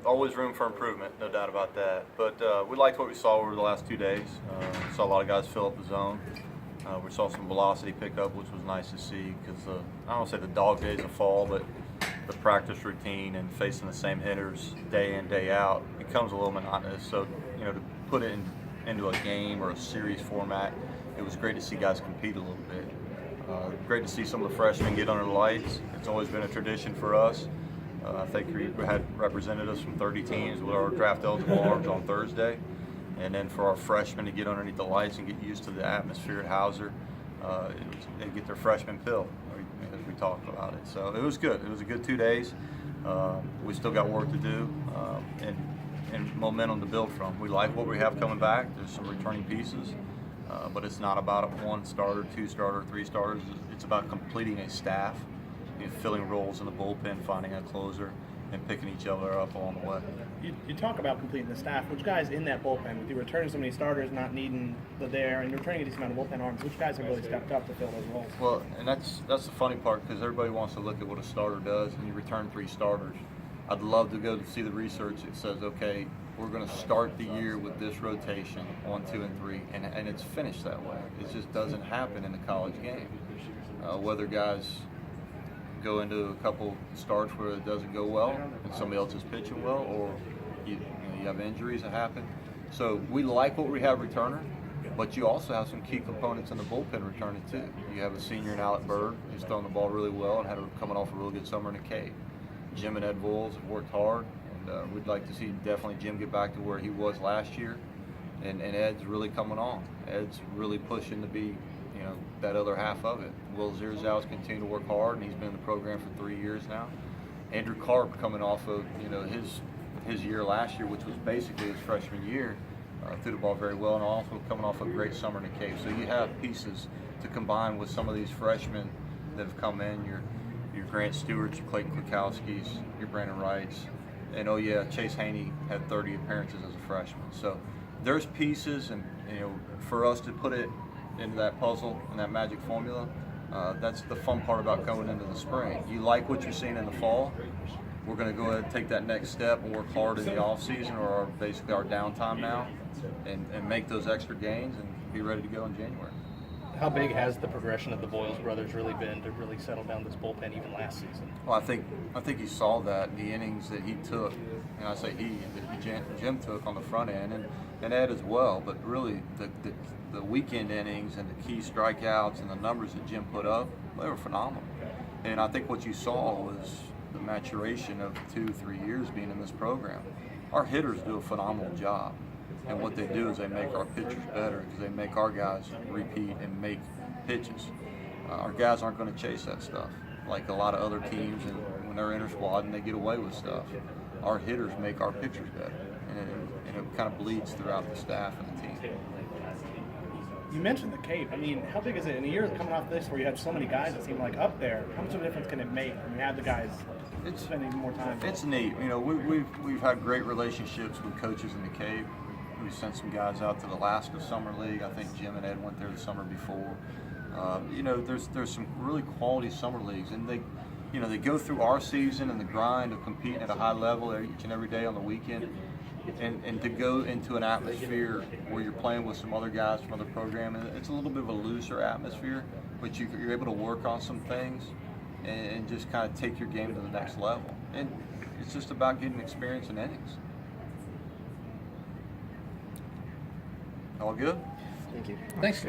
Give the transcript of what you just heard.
always room for improvement, no doubt about that. But we liked what we saw over the last 2 days. We saw a lot of guys fill up the zone. We saw some velocity pickup, which was nice to see because I don't want to say the dog days of fall, but the practice routine and facing the same hitters day in, day out becomes a little monotonous. So, to put it into a game or a series format, it was great to see guys compete a little bit. Great to see some of the freshmen get under the lights. It's always been a tradition for us. I think we had representatives from 30 teams with our draft eligible arms on Thursday. And then for our freshmen to get underneath the lights and get used to the atmosphere at Hauser, they get their freshman pill, as we talked about it. So it was good. It was a good 2 days. We still got work to do and momentum to build from. We like what we have coming back. There's some returning pieces, but it's not about one starter, two starter, three starters. It's about completing a staff, filling roles in the bullpen, finding a closer, and picking each other up along the way. You talk about completing the staff. Which guys in that bullpen, with you returning so many starters, not needing there, and returning a decent amount of bullpen arms, which guys have really stepped up to fill those roles? Well, and that's the funny part, because everybody wants to look at what a starter does, and you return 3 starters. I'd love to go to see the research that says, okay, we're going to start the year with this rotation, 1, 2, and 3, and it's finished that way. It just doesn't happen in the college game. Whether guys go into a couple starts where it doesn't go well and somebody else is pitching well, or you have injuries that happen. So we like what we have returning, but you also have some key components in the bullpen returning too. You have a senior in Alec Bird who's throwing the ball really well and coming off a really good summer in the Cape. Jim and Ed Voles have worked hard, and we'd like to see definitely Jim get back to where he was last year, and Ed's really coming on. Ed's really pushing to be that other half of it. Will Zirzow's continued to work hard, and he's been in the program for 3 years now. Andrew Karp coming off of his year last year, which was basically his freshman year, threw the ball very well, and also coming off a great summer in the Cape. So you have pieces to combine with some of these freshmen that have come in. Your Grant Stewart's, your Clayton Klikowski's, your Brandon Wrights, and Chase Haney had 30 appearances as a freshman. So there's pieces, and for us to put it into that puzzle and that magic formula, that's the fun part about going into the spring. You like what you're seeing in the fall. We're going to go ahead and take that next step and work hard in the off season, or basically our downtime now, and make those extra gains and be ready to go in January. How big has the progression of the Boyles brothers really been to really settle down this bullpen even last season? Well, I think you saw that in the innings that he took, and I say he, that Jim took on the front end, and Ed as well. But really, the weekend innings and the key strikeouts and the numbers that Jim put up, they were phenomenal. And I think what you saw was the maturation of 2-3 years being in this program. Our hitters do a phenomenal job. And what they do is they make our pitchers better, because they make our guys repeat and make pitches. Our guys aren't going to chase that stuff like a lot of other teams, and when they're inter-squad and they get away with stuff. Our hitters make our pitchers better, and it kind of bleeds throughout the staff and the team. You mentioned the Cape. I mean, how big is it in a year coming off this where you have so many guys that seem like up there? How much of a difference can it make when you have the guys spending more time? It's neat. We've had great relationships with coaches in the Cape. We sent some guys out to the Alaska Summer League. I think Jim and Ed went there the summer before. There's some really quality summer leagues, and they go through our season and the grind of competing at a high level each and every day on the weekend, and to go into an atmosphere where you're playing with some other guys from other programs. It's a little bit of a looser atmosphere, but you're able to work on some things and just kind of take your game to the next level. And it's just about getting experience in innings. All good? Thank you. Thanks.